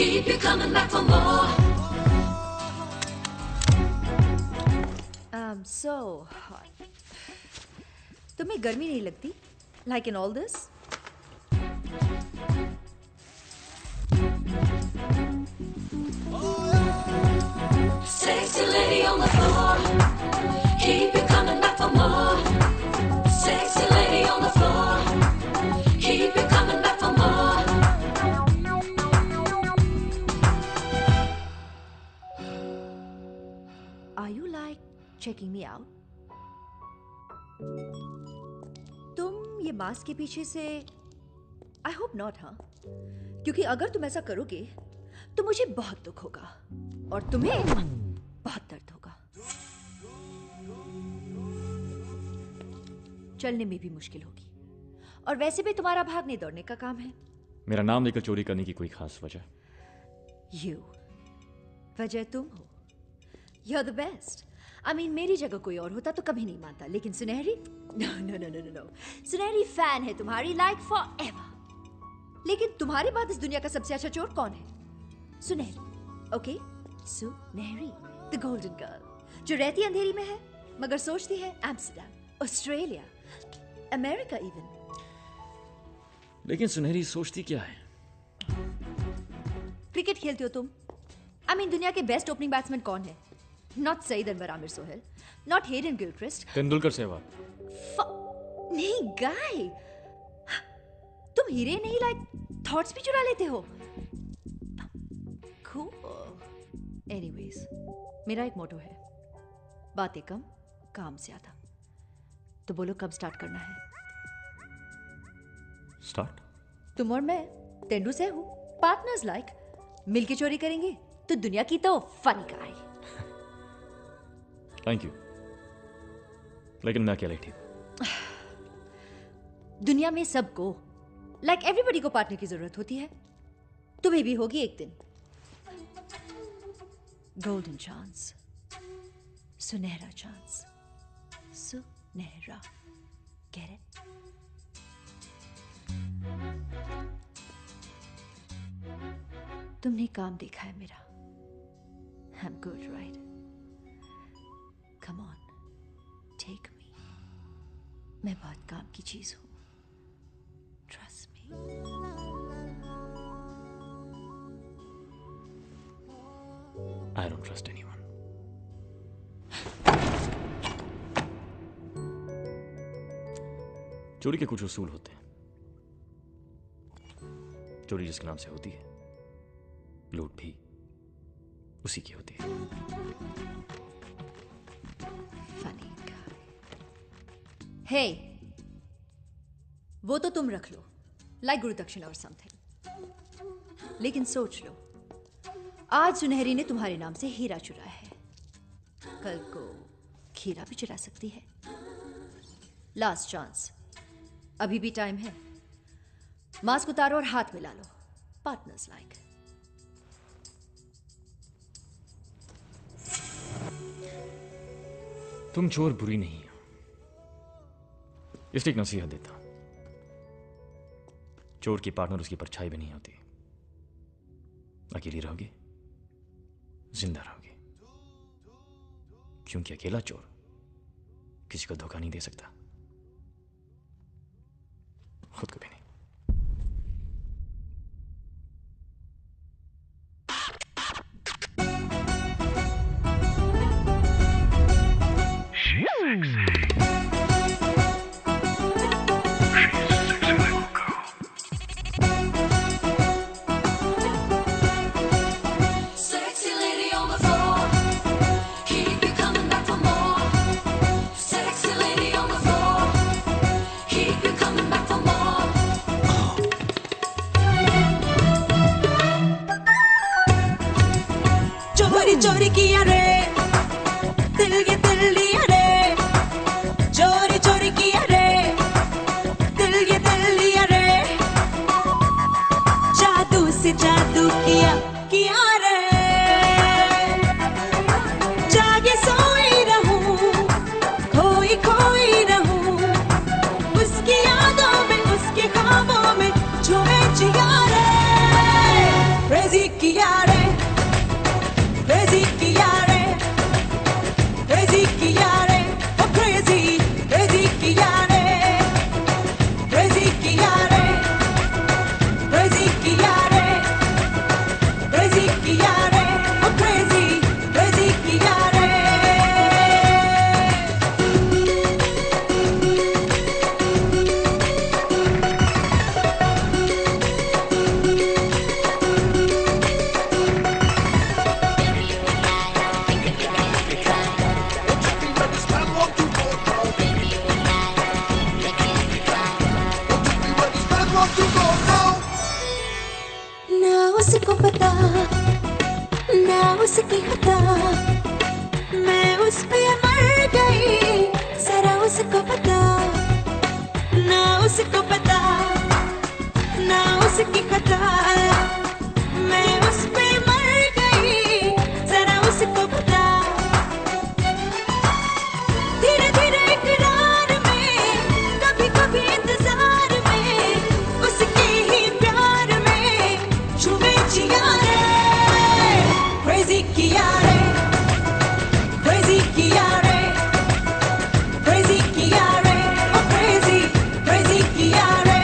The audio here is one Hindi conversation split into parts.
Keep you coming back for more. I'm so hot. तुम्हें गर्मी नहीं लगती? Like in all this? Sexy lady on the floor. Keep you coming back for more. Sexy lady on the floor. Keep you coming back for more. Are you like checking me out? तुम ये मास्क के पीछे से I hope not, हाँ? क्योंकि अगर तुम ऐसा करोगे तो मुझे बहुत दुख होगा और तुम्हें बहुत दर्द होगा। चलने में भी मुश्किल होगी और वैसे भी तुम्हारा भागने दौड़ने का काम है। मेरा नाम लेकर चोरी करने की कोई खास वजह? वजह तुम हो। You're the best. I mean, मेरी जगह कोई और होता तो कभी नहीं मानता, लेकिन सुनहरी no. सुनहरी फैन है तुम्हारी like forever. लेकिन तुम्हारे बाद इस दुनिया का सबसे अच्छा चोर कौन है? सुनहरी, ओके? सुनहरी, the golden girl, जो रहती अंधेरी में है मगर सोचती है एम्स्टर्डम, ऑस्ट्रेलिया, अमेरिका इवन। लेकिन सुनहरी सोचती क्या है? क्रिकेट खेलते हो तुम? I mean, दुनिया के बेस्ट ओपनिंग बैट्समैन कौन है? Not Saeed Anwar Aamir Sohail, not Hayden Gilchrist, Tendulkar Sehwag. नहीं गाय, तुम हीरे नहीं लाइक थॉट्स भी चुरा लेते हो। Cool. Anyways, मेरा एक मोटो है, बातें कम काम ज्यादा। तो बोलो कब स्टार्ट करना है? स्टार्ट? तुम और मैं तेंदू से हूँ, पार्टनर्स लाइक, मिलके चोरी करेंगे तो दुनिया की तो फनी गाय। थैंक यू, लेकिन मैं अकेला ही ठीक। दुनिया में सबको लाइक एवरीबॉडी को पार्टनर की जरूरत होती है, तुम्हें भी होगी एक दिन। गोल्डन चांस, सुनहरा चांस, सुनहरा, गेट इट? तुमने काम देखा है मेरा। I'm good, right? Come on, take me. मैं बहुत काम की चीज हूँ। Trust me. I don't trust anyone. चोरी के कुछ उसूल होते हैं। चोरी जिसके नाम से होती है, लूट भी उसी की होती है। Funny guy. Hey, वो तो तुम रख लो, like गुरु दक्षिणा और समथिंग। लेकिन सोच लो, आज सुनहरी ने तुम्हारे नाम से हीरा चुराया है, कल को खीरा भी चुरा सकती है। लास्ट चांस, अभी भी टाइम है। मास्क उतारो और हाथ मिला लो, पार्टनर्स लाइक। तुम चोर बुरी नहीं हो, इसलिए एक नसीहत देता हूं। चोर की पार्टनर उसकी परछाई भी नहीं होती। अकेली रहोगे, जिंदा रहोगे, क्योंकि अकेला चोर किसी को धोखा नहीं दे सकता, खुद को भी नहीं। Sexy lady on the floor. Keep you coming back for more. Sexy lady on the floor. Keep you coming back for more. चोरी चोरी किया रे, दिल ये दिल लिया रे। चोरी चोरी किया रे, दिल ये दिल लिया रे। जादू से जादू किया रे। जागे सोई रहूं, खोई खोई रहूं, उसकी यादों में, उसके ख्वाबों में, झूमे जिया रे। क्रेजी किया उसको पता ना उसकी खता, मैं उस पे मर गई, जरा उसको पता ना उसको पता ना उसकी खता, मैं उस पे मर गई, जरा उसको पता। धीरे धीरे इकरार में, कभी कभी इंतजार में, उसके ही प्यार में छुए जिया रे, क्रेजी किया रे, क्रेजी किया रे, क्रेजी किया रे, ओ क्रेजी, क्रेजी किया रे।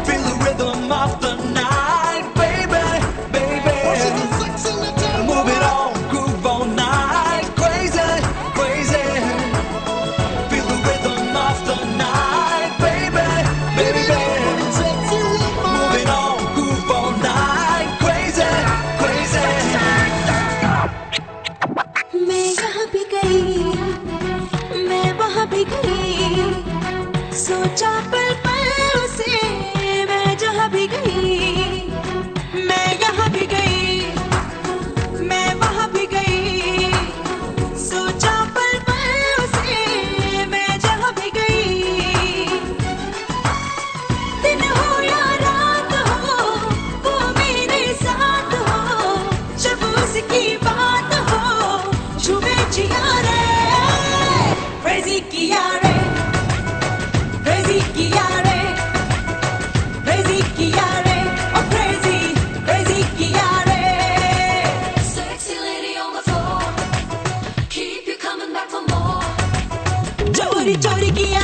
Feel the rhythm of the night, baby, baby. Move it on, groove all night, crazy, crazy. Feel the rhythm of the night, baby, baby. Move it on, groove all night, crazy, crazy. मैं यहाँ भी गई, मैं वहाँ भी गई, सोचा पल पल उसे, मैं जहाँ भी गई, मैं यहाँ भी गई, मैं वहाँ भी गई, सोचा पल पल उसे, मैं जहाँ भी गई। दिन हो या रात हो, वो मेरे साथ हो, जब उसकी बात हो, छुए जिया रे, क्रेजी किया रे, क्रेजी किया रे, क्रेजी किया रे, ओ क्रेजी, क्रेजी किया रे। Sexy lady on the floor, keep you coming back for more. चोरी चोरी किया